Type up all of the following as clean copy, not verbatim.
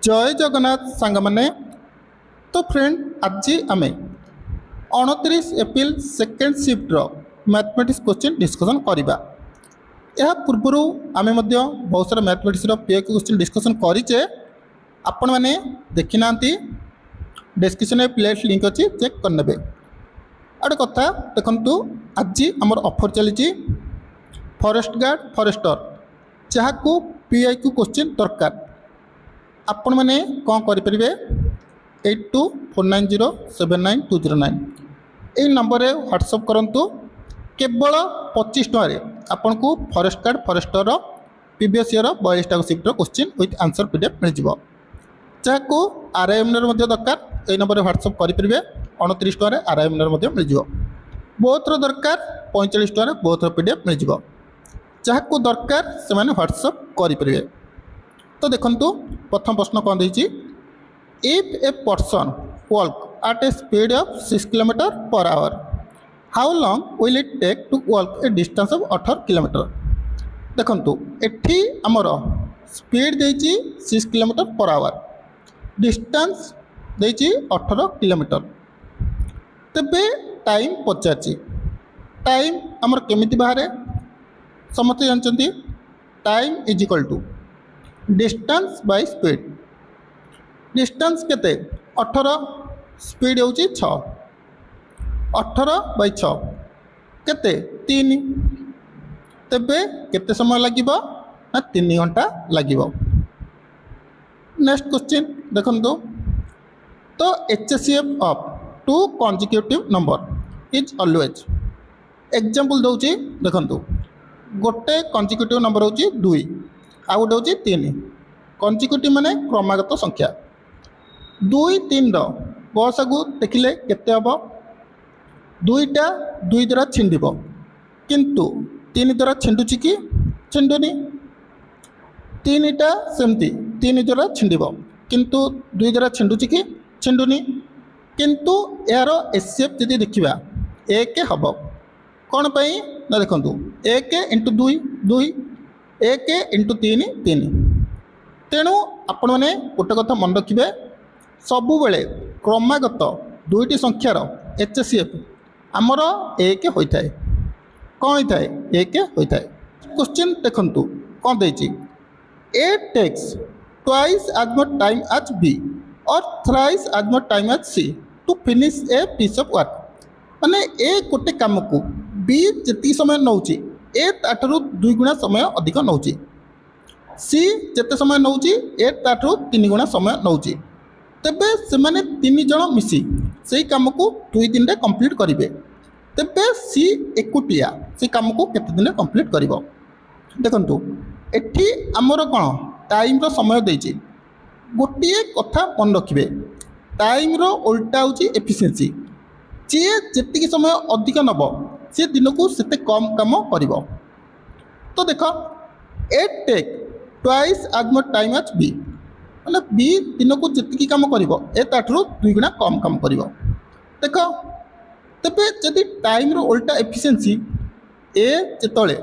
जय जगन्नाथ सांग मैंने। तो फ्रेंड आज आम 29 April second shifter mathematics question discussion करवा। यह पूर्वर आम बहुत सारा मैथमेटिक्स पीएक्यू क्वेश्चन डिस्कसन करें। आपण मैंने देखी ना डिस्क्रिप्शन में प्लेलिस्ट लिंक अच्छी चेक करने। गोटे कथा देखु आज आमर ऑफर चली फॉरेस्ट गार्ड फॉरेस्टर जहाँ को पीआईक्यू क्वेश्चन दरकार आपण मैंने कौन करें 8249079209 यही नंबर व्हाट्सअप करूँ। केवल 25 टकर आपन को forest guard forester previous year 42 shift question with answer PDF मिल जाए जहाँ को आरआईएम दरकार यही नंबर व्हाट्सअप करें 29 टकर आरआईएम मिल जाए। बहुत दरकार 45 टकर बहुत पीडीएफ मिल जाए जहाँ को दरकार से व्हाट्सअप करें। तो देखंतु प्रथम प्रश्न कौन देछि if a person walk at a speed of 6 kilometre per hour how long will it take to walk a distance of 18 kilometre. देखंतु एठी हमर स्पीड देछि 6 किलोमीटर पर आवर डिस्टेंस देछि 18 किलोमीटर। तबे टाइम पचाछि टाइम हमर केमिति बाहरे समस्त जानचंती time is equal to distance by speed. Distance केते 18 स्पीड होची 6 18 बाय 6 केते 3 तबे केते समय लागिबो ना 3 घंटा लागिबो। नेक्स्ट क्वेश्चन देखंतु तो HCF of two consecutive number is always example दोची देखंतु गोटे कॉन्जिक्यूटिव नंबर होची 2 आ गोटे हूँ 3 कॉन्जिक्यूटिव माने क्रमागत संख्या 2 3 गसागु देखिले केते हबो 2टा 2 द्वारा छिंडिबो किंतु 3 द्वारा छिंडुची कि छिंडुनी 3टा सेमती 3 द्वारा छिंडिबो किंतु 2 द्वारा छिंडुची कि छिंडुनी किंतु यार एचसीएफ जदि देखिबा 1 हबो कोन पई ना देखंतु 1 × 2 2 1 × 3 3 तेणु आपण मैंने गोटे कथा मन रखिए सबु बेले क्रमागत 2टी संख्यार एचसीएफ आमर 1 होता है कौन होता है 1 होता है। क्वेश्चन देखंतु कौन देछि A takes twice as much time as B और thrice as much time as C to finish a piece of work माने ए गोटे काम को बी जति समय नौची ए ताठू 2 गुणा समय अधिक नौची सी जिते समय नौची ए ताठू 3 गुणा समय नौची तेबे से माने 3 जण मिसी से काम को 2 दिन रे कंप्लीट करिवे तेबे सी एकुटिया से काम को केते दिन रे कंप्लीट करिवो। देखंतु एठी हमर कोन टाइम रो समय देछि गोटिए कथा मन रखिबे टाइम रो उल्टा होची एफिशिएंसी जे जेतिक समय अधिक नबो से दिन को सेते कम काम करिवो। तो देख A take twice as much time as B माने बी दिन को जितकी काम करिवो ए ताठू 2 गुणा कम काम करिवो। देख तबे जदि टाइम रो उल्टा एफिशिएंसी ए जेतले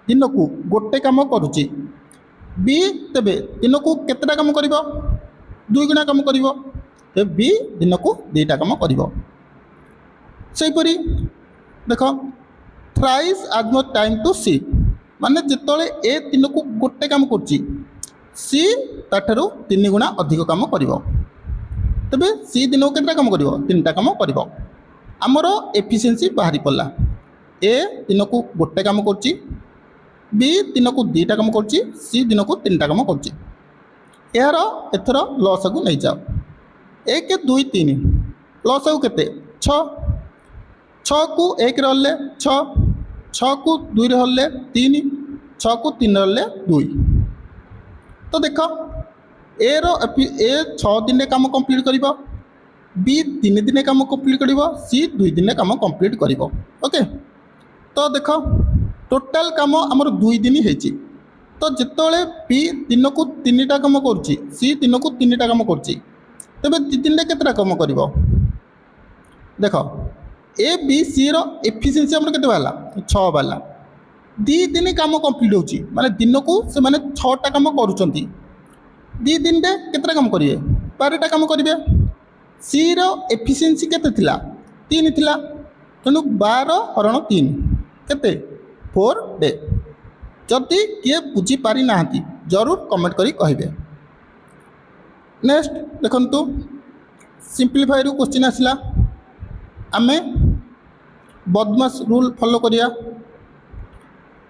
दिन को गोटे काम करूची बी तबे दिन को केतेटा काम करिवो 2 गुणा काम करिवो ते बी दिन को 2टा काम करिवो। सेपरी देख thrice as much time to C माने जितले ए दिन को गोटे काम करची सी ताठू 3 गुणा अधिक काम करिवो तबे सी दिन को केतेटा काम करिवो 3टा काम करिवो। आमर एफिशिएंसी बाहरी पड़ला ए दिन को गोटे काम करची बी दिन को 2टा काम करची सी दिन को 3टा काम करची। यार एथर लॉस को नहीं जाओ 1 2 3 लॉस को केते 6 6 को 1 रल्ले 6 6 को 2 रल्ले 3 6 को 3 रल्ले 2। तो देख ए 6 दिन काम कंप्लीट करिवो बी 3 दिन काम कंप्लीट करिवो सी 2 दिन काम कंप्लीट करिवो। ओके तो देख टोटाल काम हमर 2 दिन हेची तो जितले बी दिन को 3टा काम करची सी दिन को 3टा काम करची तबे 2 दिन रे केतेटा काम करिवो। देख A B C row efficiency हमर केते बाला 6 बाला 2 दिन काम कंप्लीट होची माने दिन को से माने 6टा काम करूचंती दी दिन रे केतटा काम करेंगे 12टा काम करेंगे सी रो एफिशिएंसी केते थिला 3 थिला तेणु 12 हरण 3 केते 4 डे जदि किए बुझी पारि नाहंती जरूर कमेंट करी कहिबे। नेक्स्ट देखंतु सिंपलीफाई रु क्वेश्चन आसला आमे बदमाश रूल फॉलो करिया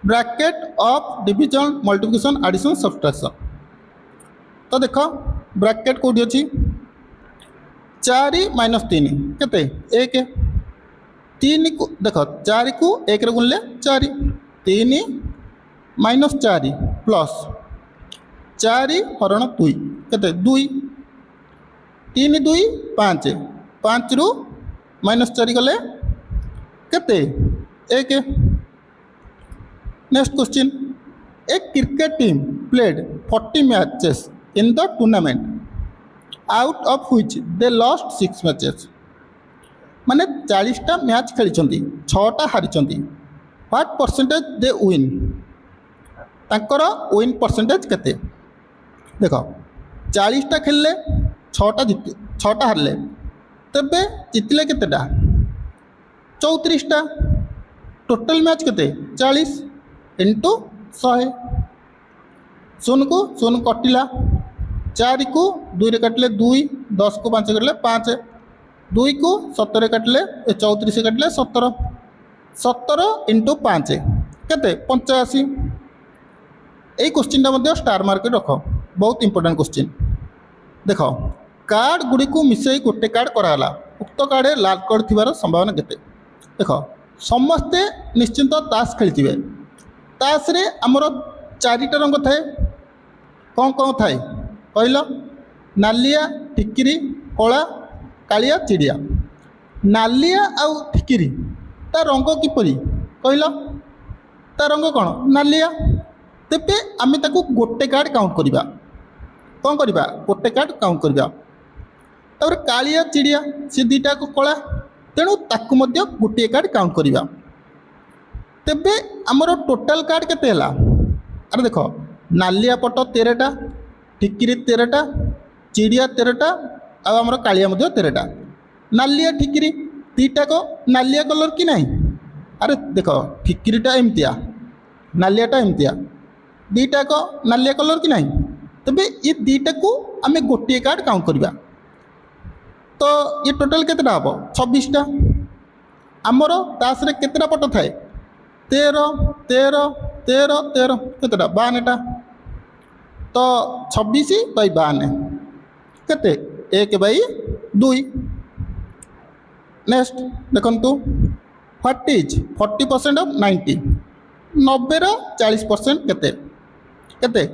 bracket of division multiplication addition subtraction तो देख ब्रैकेट कोडी अछि 4 - 3 केते 1 3 को देख 4 को 1 रे गुणले 4 3 - 4 प्लस 4 हरण 2 केते 2 3 2 5 5 रु -4 गले केते 1। Next question A cricket team played 40 matches in the tournament out of which they lost 6 matches माने 40टा मैच खेली 6टा हारी व्हाट परसेंटेज दे विन तांकर विन परसेंटेज केते देख 40टा खेलले 6टा हारले तेबे जितले केतेटा 34टा टोटल मैच केते 40 इंटू 100 शून्य को शून्य कटिला 4 को 2 रे काटले 2 10 को 5 काटले 5 2 को 17 काटले 34 काटले 17 17 इंटू 5 केते 85। यही क्वेश्चन टा स्टार मार्क रख बहुत इंपोर्टेंट क्वेश्चन देख कार्ड गुड़ी को मिसई गोटे कार्ड कराला उक्त कार्ड लाल कार्ड थिबार संभावना केते देख समस्ते निश्चिंत ताश खेली ताश रे आमर 4टा रंग थाए कौन कौन थाए कहल नालिया ठिकिरी कला कालिया चिड़िया नालिया आउ ठिकिरी ता रंग किपरि कहल ता रंग कौन नालिया तेबे आमे ताकू गोटे कार्ड काउंट करिबा कौन करिबा गोटे कार्ड काउंट करिबा तापर कालिया चिड़िया से 2टा को कला तेणु ताकू मध्य गोटे कार्ड काउंट करिबा तेबे आमर टोटाल कार्ड केते हला अरे देख नालिया पट 13टा ठिकिरी 13टा चिड़िया 13टा आ आमर कालिया मध्य 13टा नालिया ठिकिरी 2टा को नालिया कलर कि नहीं अरे देख ठिकिरीटा एमतिया नालियाटा एमतिया 2टा को नालिया कलर कि नहीं तबे ये 2टा को आमे गोटे कार्ड काउंट करिबा तो ये टोटाल केतेटा हम 26टा आमर ताश रे केतेटा पट थाए 13 13 13 13 केतेटा 52टा तो 26/52 केते 1/2। नेक्स्ट देखंतु व्हाट इज 40% ऑफ 90 90 रो 40% केते केते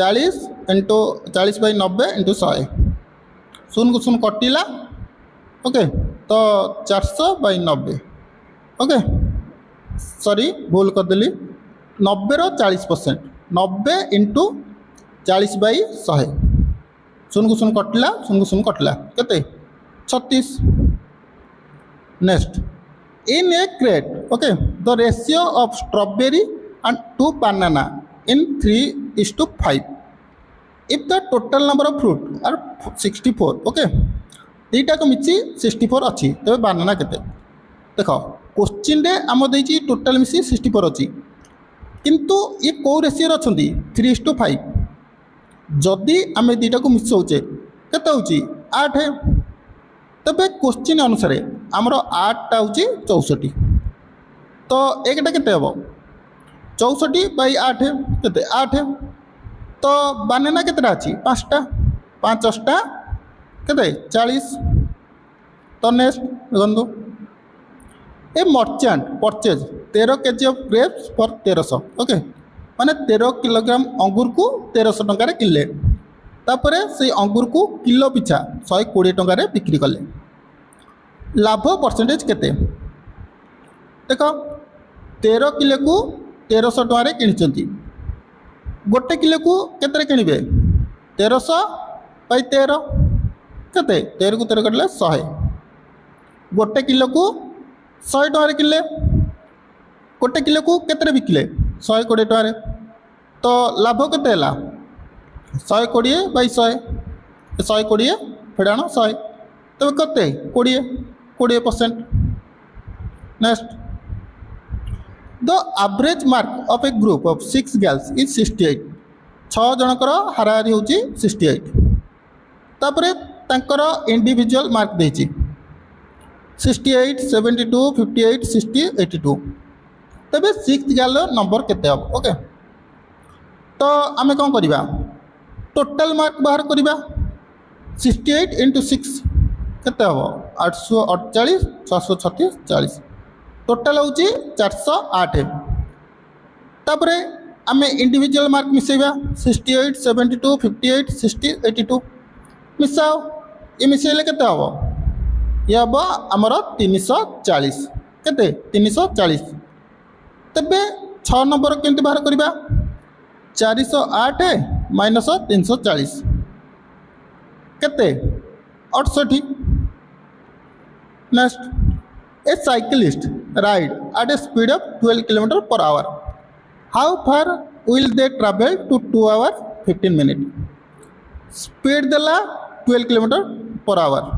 40 इंटू 40/90 इंटू 100 शून्य को शून्य कटिला ओके तो 400/90 ओके सॉरी भूल करदेली 90 रो 40% 90 इंटू 40/100 शून्य को शून्य कटिला शून्य को शून्य कटिला केते 36। Next in A crate okay the ratio of strawberry and 2 banana in 3:5 if the total number of fruit are 64 okay 2टा को मिसी 64 अच्छी तेज बानाना केते देख क्वेश्चन रे आम देछि टोटल मिसी 64 अच्छी किंतु ये कौ रेशियो अच्छा 3:5 जदि आम 2टा को मिसाऊे केते होची 8 तबे क्वेश्चन अनुसार आमर 8टा होची 64 तो एकटा केते हबो 64/8 केते 8 तो बानाना केतेटा अछि 5टा 5 8टा केते 40 तो नेक्स्ट देखो ए merchant purchase 13 kg of grapes for 1300 okay माने 13 किलोग्राम अंगूर को 1300 टंका रे किले तापरे से अंगूर को किलो पिछा 120 टंका रे बिक्री कले लाभ परसेंटेज केते देख 13 किलो को 1300 टंका रे किनिचंती गोटे किलो को केतरे किनिबे 1300/13 केते 13 को 13 कटले 100 गोटे किलो को 100 टंका रे किनले गोटे किलो को केतरे बिकले 120 टंका रे तो लाभ केते हला 120 बाई 100 120 फेड़ाण 100 तब कते 20%। Next the average mark of A group of 6 girls is 68 6 जनकर हाराहारी होची 68 तापरे तांकर इंडिविजुअल मार्क देची 68 72 58 60 82 तबे 6th गर्ल नंबर केते हम ओके तो आमे कौन करिबा टोटल मार्क बाहर करिबा 68 इंटू 6 केते हम 848 636 40 टोटल होची 408 तापरे आमे इंडिविजुअल मार्क मिसेबा 68 72 58 60 82 मिसाओ ये मिसेले केते हम ये हम आमर 340 केते 340 तबे 6 नंबर केमती बाहर करिबा 408 माइनस 340 केते 68। Next a cyclist ride at a speed of 12 kilometre per hour how far will they travel to 2 hours 15 minutes speed देला 12 किलोमीटर पर आवर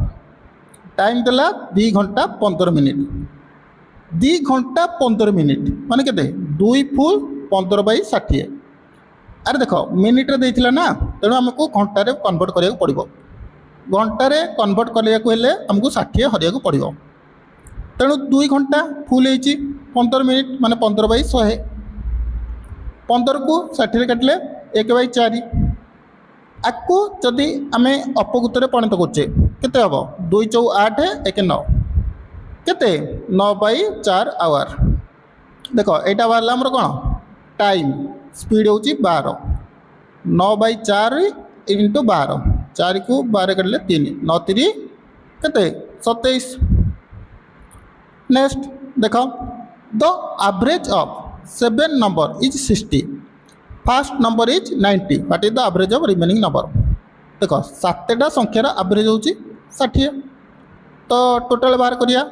टाइम देला 2 घंटा 15 मिनिट 2 घंटा 15 मिनिट माने केते 2 फुल 15 बाई 60 अरे देख मिनिट देइथिला ना तेणु आमको घंटारे कन्वर्ट करिया पड़िबो घंटारे कन्वर्ट करिया हेले आमको 60 हरिया पड़िबो तेणु 2 घंटा फुल होइची 15 मिनिट माने 15 बाई 100 15 को 60 काटले 1 बाई 4 आकु जदि आमे अपगुतरे परिणत करछे केते हबो 2 4 8 1 9 केते 9 बाई 4 आवर देखो एटा बारला हमर कोन टाइम स्पीड होची 12 9 बाई 4 इंटू 12 4 को 12 काटले 3 9 3 केते 27। नेक्स्ट देखो the average of 7 number is 60 first number is 90 what is the average of remaining number देखो 7टा संख्यार एवरेज होची 60 तो टोटल बाहर करिया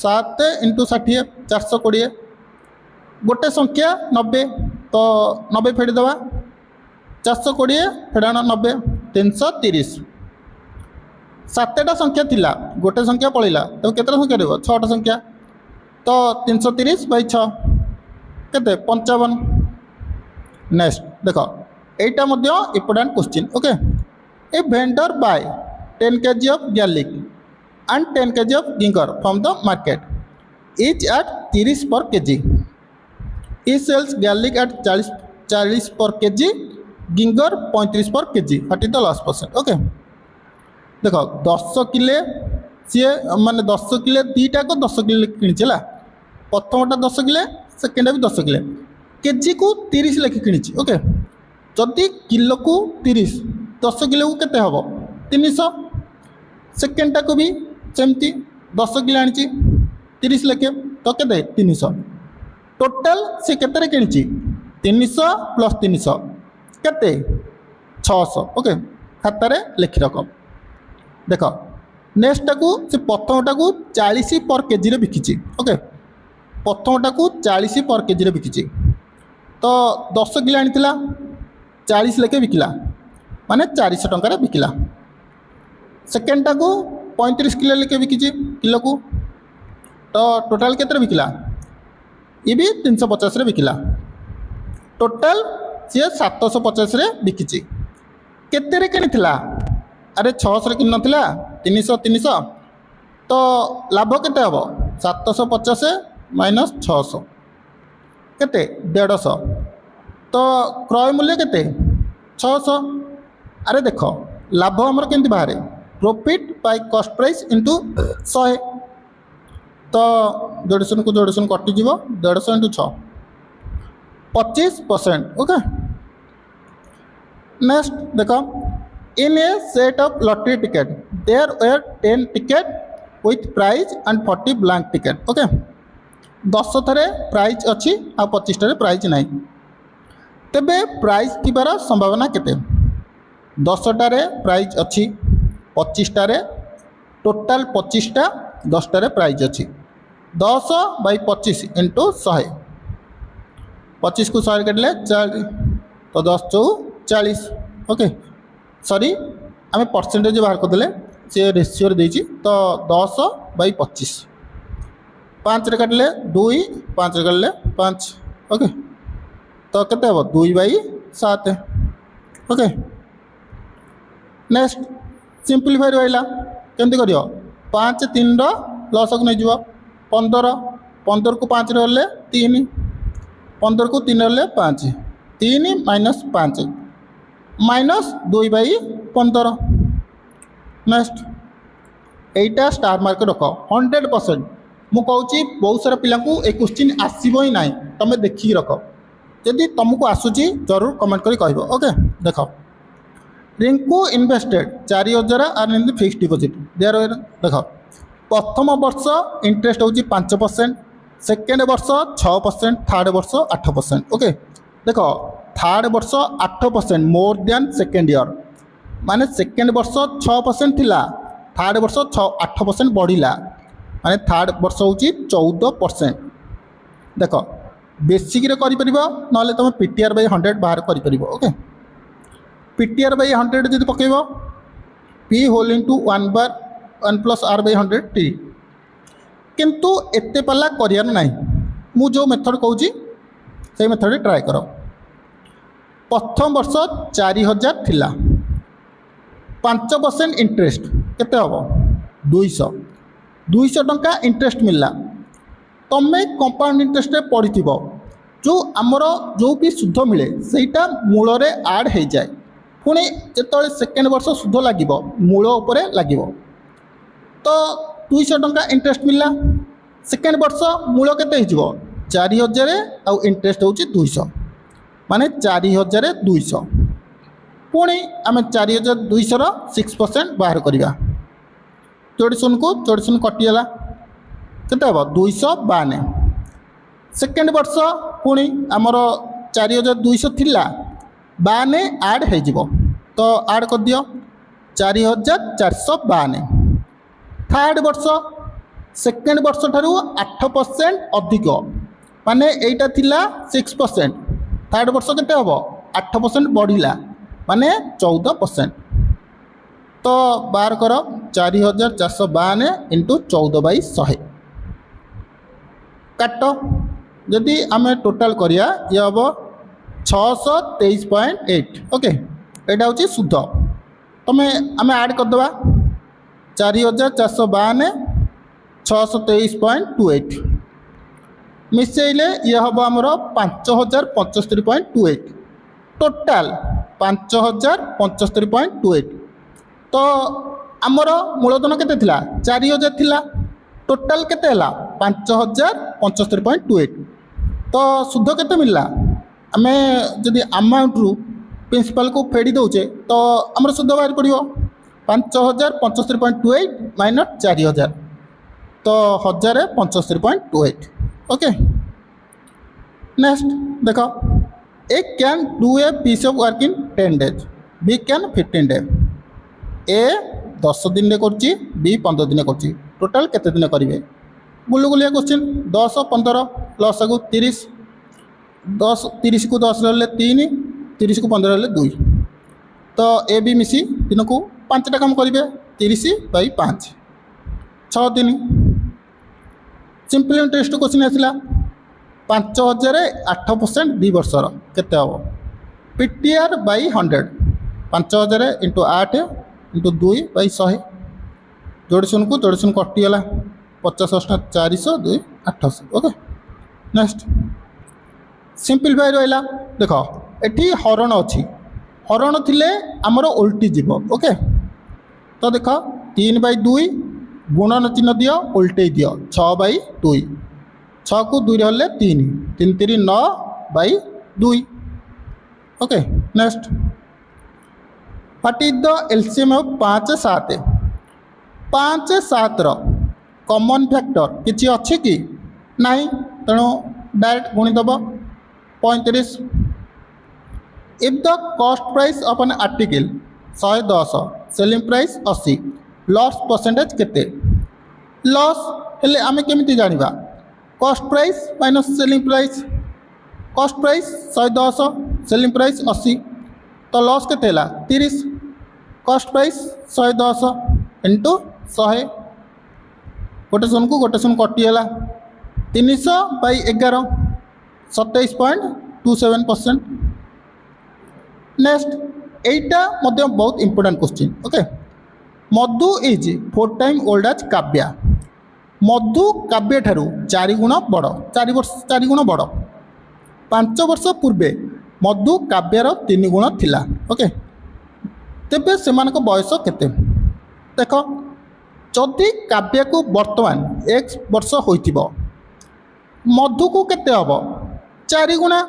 7 इंटू 60 420 गोटे संख्या 90 तो 90 फेड़ी दवा 420 फेड़ाण 90 330 7टा संख्या थिला गोटे संख्या पड़ेगा तो केतटा संख्या रहिबो 6टा संख्या तो 330 बाई 6 केते 55। नेक्स्ट देखो एटा मध्य important question okay a vendor buy 10 kg of garlic and 10 kg of ginger from the market each at 30 per kg he sells garlic at 40 पर kg गिंगर 35 पर kg what is the loss percent okay देखो 10 किले सी माने 10 किले दीटा को 10 किले किणिचला प्रथमटा 10 किले second भी 10 किले केजी को 30 लेखि किणिची ओके जदि किलो को 30 10 किलो को केते हबो 300 सेकेंडटा को भी सेमती 10 किलो आनिची 30 लेखे तो केते 300 टोटल से केते रे किणिची 300 प्लस 300 केते 600 ओके खाता रे लिखि रखो देखो नेक्स्ट को से प्रथमटा को 40 पर केजी रे बिकिची ओके प्रथमटा को 40 पर केजी रे बिकिची तो 10 किलो आनिथिला 40 लेके बिकिला माने 400 टंका रे बिकिला सेकेंडटा को 35 किलो लेके बिकिची किलो को तो टोटल केते रे बिकिला ये भी 350 रे बिकिला टोटल सी 750 रे बिकिची केते रे किनिथिला अरे 600 रे किन नथिला 300 तो लाभ केते हबो 750 माइनस 600 केते 150 तो क्रय मूल्य केते 600 अरे देखो लाभ हमर केंति बाहरे profit by cost price into 100 तो 150 को 150 कटि जीवो 150 इंटू 6 25% ओके। नेक्स्ट देखो in a set of lottery ticket there were 10 ticket with prize and 40 blank ticket okay 10 थरे प्राइज अच्छी आ 25 टे प्राइज नहीं तेबे प्राइज थिबार संभावना केते 10 टारे प्राइज अच्छी 25 टारे टोटाल 25 टा 10 टारे प्राइज अच्छी 10 बाई 25 इंटू 100 25 को 100 काटले 4 तो 10 चौ 40 ओके सॉरी आम परसेंटेज बाहर करदे सी रेसीओ देती तो 10/25 5 काटिले 2 5 काटिले 5 ओके तो केते हम 2/7 ओके। नेक्स्ट सिंप्लीफाई रहा केमती कर 5 3 लस को नहीं 15 15 को 5 रे 3 15 को 3 रे 5 3 माइनस 5 माइनस 2/15। नेक्स्ट एटा स्टार मार्क रख 100%। मु कहूँ बहुत सारा पिला ए क्वेश्चन आसब ही ना तुम देखिए रख जदि तुमको आसूची जरूर कमेंट करी कहब ओके। देख रिंकू इन्वेस्टेड 4000 आर इन फिक्स्ड डिपोजिट देर देख प्रथम वर्ष इंटरेस्ट हूँ 5%, सेकेंड वर्ष 6%, थर्ड वर्ष 8%। ओके देख थर्ड वर्ष 8% मोर देन सेकेंड ईयर माने सेकेंड वर्ष 6% थिला थर्ड वर्ष 8% बढ़िला माने थर्ड वर्ष हूँ 14%। देख बेसिक ना तुम PTR/100 बाहर कर ओके। PTR/100 जब पकेब P whole into 1 + R/100 T किंतु एते पाला करियार नहीं मु जो मेथड कहूँ से मेथड ट्राए कर। प्रथम वर्ष 4000 थिला 5% इंटरेस्ट केते हम 200 टंका इंटरेस्ट मिलला तमें कंपाउंड इंटरेस्ट पढ़ी जो आमर जो भी सुध मिले सेटा मूल रे आड हो जाए पुणी जो सेकेंड वर्ष सुध लगे मूल उपरे लगे तो 200 टंका इंटरेस्ट मिलला सेकेंड वर्ष मूल केते 4000 आउ इंटरेस्ट हूँ 200 माने 4200 पुणी आम 4200 6% बाहर करवा 24 को 24 कटिगला केते हम 252। सेकेंड वर्ष पुणी आमर 4200 थिला 52 आड हो तो आड कर दियो 4452। थर्ड वर्ष सेकेंड वर्ष ठारू 8% अधिक माने एटा थिला 6%, थर्ड वर्ष केते हम 8% बढ़िला माने 14%। तो बार कर 4452 इंटू 14/100 काट जदि आम टोटाल करिया ये हम 623.8 ओके। यहाँ हूँ सुध तुम आम ऐड करदे 4452 623.28 मिसेले ये हम आमर 5075.28 टोटाल 5075.28 तो आमर मूलधन केते थिला 4000 थिला टोटाल केते हला 5075.28 तो सुध केते मिलला आमे जदि अमाउंट रु प्रिंसिपल को फेडी दउचे तो आमर सुध बाहर पड़ियो 5075.28 माइनस 4000 तो 1075.28 ओके। नेक्स्ट देख A can do a piece of work in 10 days B can 15 days A 10 दिन कर बी 15 दिन कर टोटाल केते दिन करेंगे गुलगुलिया क्वेश्चन 10 15 लस को 30 10 30 को 10 रे 3 30 को 15 रे 2 तो ए बी मिसी दिन को 5टा काम करेंगे 30/5 6 दिन। सिंपल इंटरेस्ट क्वेश्चन आसला 5000 8% 2 वर्षर केते हम PTR/100 5000 इंटू 8 इंटू 2/100 जोड़सन को जोड़सन कटिगला 50 400 2 800 ओके। नेक्स्ट सिंप्लीफाई रहा देख एटी हरण अच्छी हरण थिले आमर उल्टी जीव ओके। तो देख 3/2 गुणन चिन्ह दियो उल्टे दियो 6/2 6 को 2 रे 3 3 3 9/2 okay. Next what is the LCM of 5 7 5 7 common factor किसी अच्छी कि नहीं तेणु डायरेक्ट गुणीदेव 35। If the cost price of an article 110 selling price 80 loss percentage केते लॉस हेले आमे केमिति जानिबा cost price minus selling price cost price 110 selling price 80 तो लॉस केते हला 30 कस्ट प्राइस 110 इंटू 100 गोटे शून को गोटे शून कटिगला 300/11 27.27%। नेक्स्ट एटा मध्य बहुत important question okay. Madhu is 4 time old age Kavya. Madhu Kavya ठारू 4 गुण बड़ 4 गुण बड़ 5 वर्ष पूर्वे मधु काव्यर 3 गुण थिला ओके। तेबे सेमानक बयस केते देख जदि काव्या को वर्तमान x वर्ष होइतिबो मधु को केते हबो 4 गुणा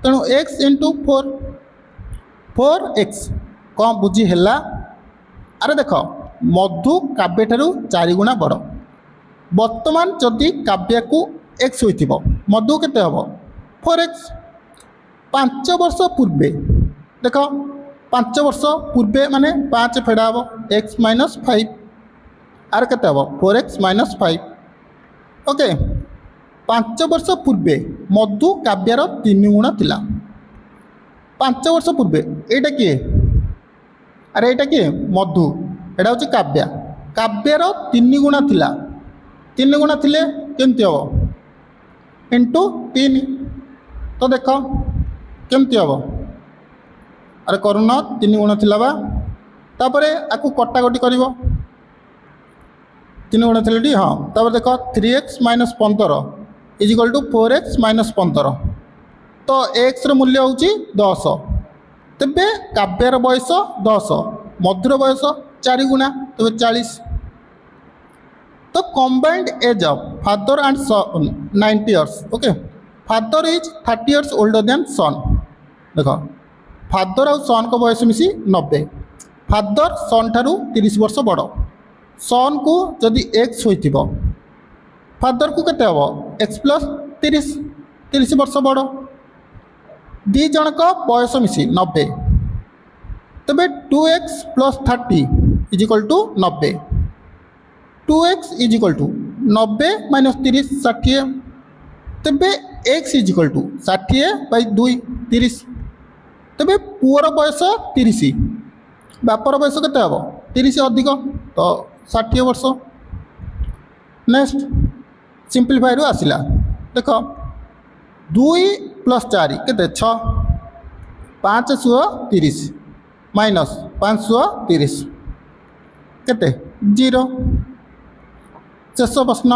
तेणु x इंटू 4x कौन बुझी है। अरे देख मधु काव्य ठारू 4 गुणा बड़ वर्तमान जदि काव्या को x होइतिबो मधु केते हबो 4x। 5 वर्ष पूर्वे देख 5 वर्ष पूर्वे माने 5 फेड़ा हम x - 5 आर केते हम 4x - 5 ओके। 5 वर्ष पूर्वे मधु काव्यार 3 गुण थिला। 5 वर्ष पूर्वे एटा किए अरे एटा किए मधु एटा होची काव्या काव्यार 3 गुण थिला 3 गुण थिले केमती हम इंटू 3 तो देख केमती हम अरे करुन 3 गुण थिला बा तापरे आकु कटाकटी करिवो 3 गुण थिले हाँ तापर देख 3x - 15 is equal to 4x - 15 तो x मूल्य हूँ 10 तेबे काव्यार बयस 10 मधुर बयस 4 गुणा तेज 40 तो combined age of father and son 90 years okay. Father is 30 years older than son देख फादर आउ सन को बयस मिसी 90 फादर सन ठारू 30 वर्ष बड़ सन को जदि x होइतिबो फादर को केते हबो x + 30 वर्ष बड़ दी जनक बयस मिसी 90 तबे 2x + 30 is equal to 90 2x is equal to 90 - 30 60 तबे x इज इक्वल टू 60/2 30 तबे पुअर बयस 30 बापर बयस केते हबो 30 अधिक तो 60 वर्ष। नेक्स्ट सिंपलीफाई रु आसिला देख 2 + 4 केते 6 530 माइनस 530 केते 0 शेष प्रश्न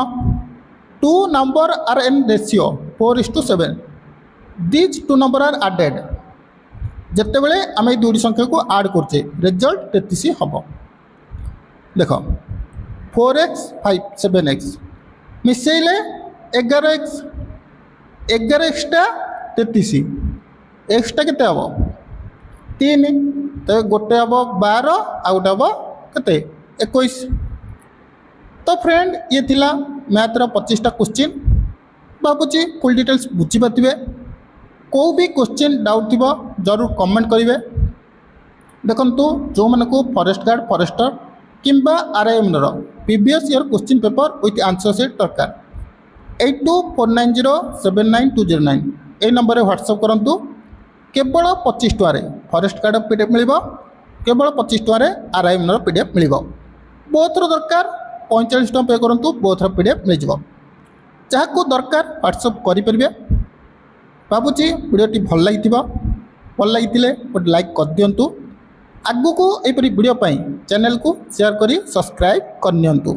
2 number are in ratio 4:7 these 2 number are added जिते बड़े आम दुईटी संख्या को आड करचे रिजल्ट 33 हम देख 4x 5 7x मिसेले 11x 11x टा 33 x टा केते हम 3 तो गोटे हम 12 आ गोटे हम केते 21। तो फ्रेंड ये थिला मैथर 25टा क्वेश्चन भावुची फुल डिटेल्स बुझी पाते को भी क्वेश्चन डाउट थी जरूर कमेंट करेंगे। देखु जो मानक फॉरेस्ट गार्ड फॉरेस्टर किंबा RIM previous year question paper with answer sheet दरकार 8249079209 ये नंबर व्हाट्सएप करूँ केवल 25 टुआरे फॉरेस्ट गार्ड PDF मिल केवल 25 टुआरे RIM PDF मिल बोथर दरकार 45 टका पे करूँ बोथर PDF मिल जहाँ को दरकार व्हाट्सएप करेंगे। भावुची वीडियोटी भल लगी गोटे लाइक कर दिंतु आगु को यहपरी वीडियो चैनल को शेयर करी सब्सक्राइब करनियंतु।